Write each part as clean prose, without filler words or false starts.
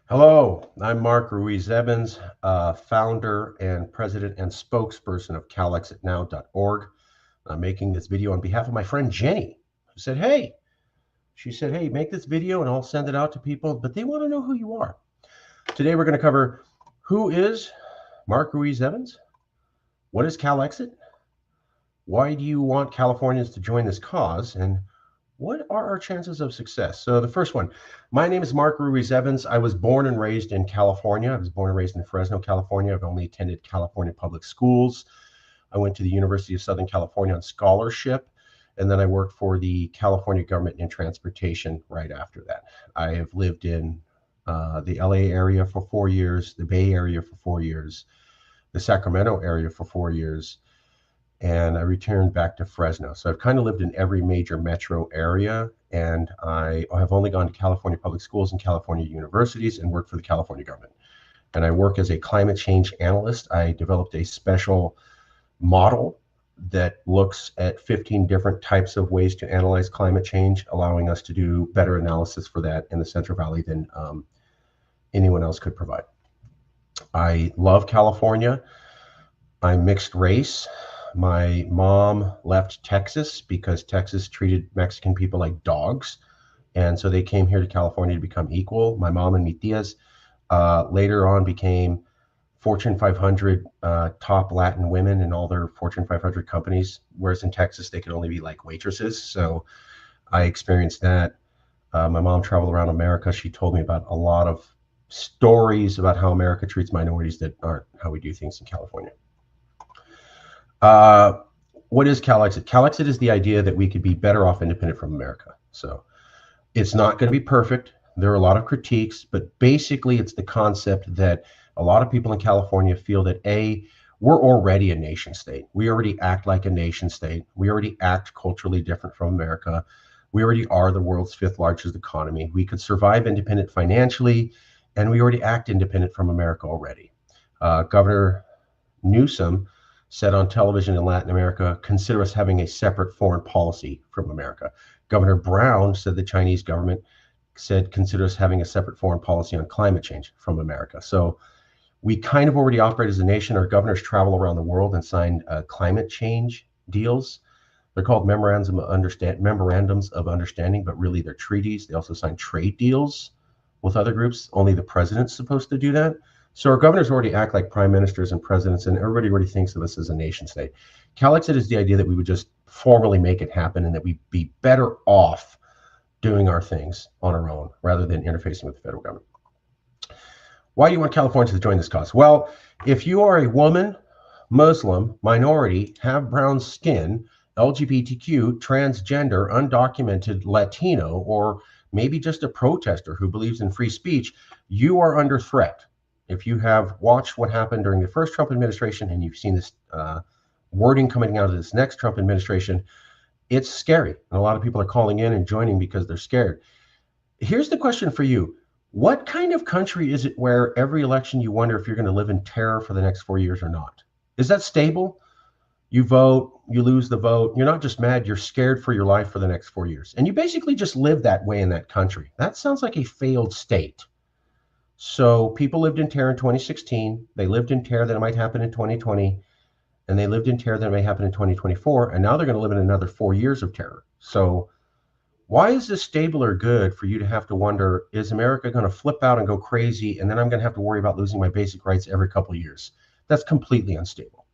Hello, I'm Marc Ruiz Evans, founder and president and spokesperson of calexitnow.org. I'm making this video on behalf of my friend Jenny, who said, hey, make this video and I'll send it out to people, but they want to know who you are. Today we're going to cover who is Marc Ruiz Evans? What is Calexit? Why do you want Californians to join this cause? And what are our chances of success? So the first one, my name is Marc Ruiz Evans. I was born and raised in California. I was born and raised in Fresno, California. I've only attended California public schools. I went to the University of Southern California on scholarship, and then I worked for the California government in transportation right after that. I have lived in the LA area for 4 years, the Bay Area for 4 years, the Sacramento area for 4 years, and I returned back to Fresno. So I've kind of lived in every major metro area, and I have only gone to California public schools and California universities and worked for the California government. And I work as a climate change analyst. I developed a special model that looks at 15 different types of ways to analyze climate change, allowing us to do better analysis for that in the Central Valley than anyone else could provide. I love California. I'm mixed race. My mom left Texas because Texas treated Mexican people like dogs. And so they came here to California to become equal. My mom and mi tias later on became Fortune 500 top Latin women in all their Fortune 500 companies, whereas in Texas, they could only be like waitresses. So I experienced that. My mom traveled around America. She told me about a lot of stories about how America treats minorities that aren't how we do things in California. What is Calexit? Calexit is the idea that we could be better off independent from America. So it's not going to be perfect. There are a lot of critiques, but basically it's the concept that a lot of people in California feel that we're already a nation state. We already act like a nation state. We already act culturally different from America. We already are the world's 5th largest economy. We could survive independent financially, and we already act independent from America already. Governor Newsom said on television in Latin America, consider us having a separate foreign policy from America. Governor Brown said the Chinese government said, consider us having a separate foreign policy on climate change from America. So we kind of already operate as a nation. Our governors travel around the world and sign climate change deals. They're called memorandums of understanding, but really they're treaties. They also sign trade deals with other groups. Only the president's supposed to do that. So our governors already act like prime ministers and presidents, and everybody already thinks of us as a nation state. Calexit is the idea that we would just formally make it happen and that we'd be better off doing our things on our own rather than interfacing with the federal government. Why do you want Californians to join this cause? Well, if you are a woman, Muslim, minority, have brown skin, LGBTQ, transgender, undocumented, Latino, or maybe just a protester who believes in free speech, you are under threat. If you have watched what happened during the first Trump administration and you've seen this wording coming out of this next Trump administration, it's scary. And a lot of people are calling in and joining because they're scared. Here's the question for you. What kind of country is it where every election you wonder if you're going to live in terror for the next 4 years or not? Is that stable? You vote, you lose the vote. You're not just mad, you're scared for your life for the next 4 years. And you basically just live that way in that country. That sounds like a failed state. So people lived in terror in 2016. They lived in terror that it might happen in 2020. And they lived in terror that it may happen in 2024. And now they're going to live in another 4 years of terror. So why is this stable or good for you to have to wonder, is America going to flip out and go crazy? And then I'm going to have to worry about losing my basic rights every couple of years. That's completely unstable.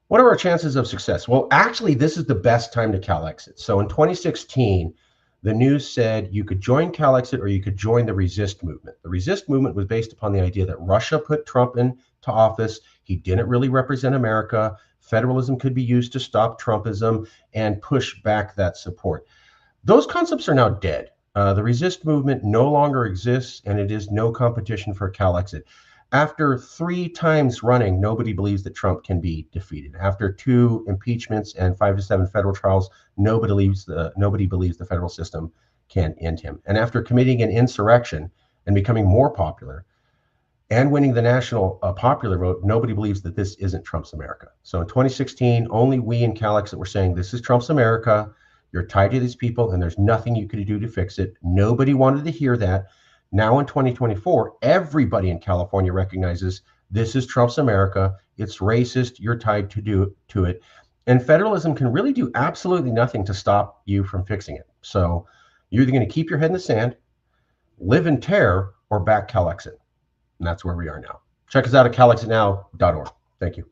What are our chances of success? Well, actually, this is the best time to Calexit. So in 2016, the news said you could join Calexit or you could join the Resist movement. The Resist movement was based upon the idea that Russia put Trump into office. He didn't really represent America. Federalism could be used to stop Trumpism and push back that support. Those concepts are now dead. The Resist movement no longer exists, and it is no competition for Calexit. After 3 times running, nobody believes that Trump can be defeated. After 2 impeachments and 5 to 7 federal trials, nobody believes the federal system can end him. And after committing an insurrection and becoming more popular and winning the national popular vote, nobody believes that this isn't Trump's America. So in 2016, only we in Calexit were saying, this is Trump's America. You're tied to these people, and there's nothing you can do to fix it. Nobody wanted to hear that. Now in 2024, everybody in California recognizes this is Trump's America. It's racist. You're tied to it. And federalism can really do absolutely nothing to stop you from fixing it. So you're either going to keep your head in the sand, live in terror, or back Calexit. And that's where we are now. Check us out at calexitnow.org. Thank you.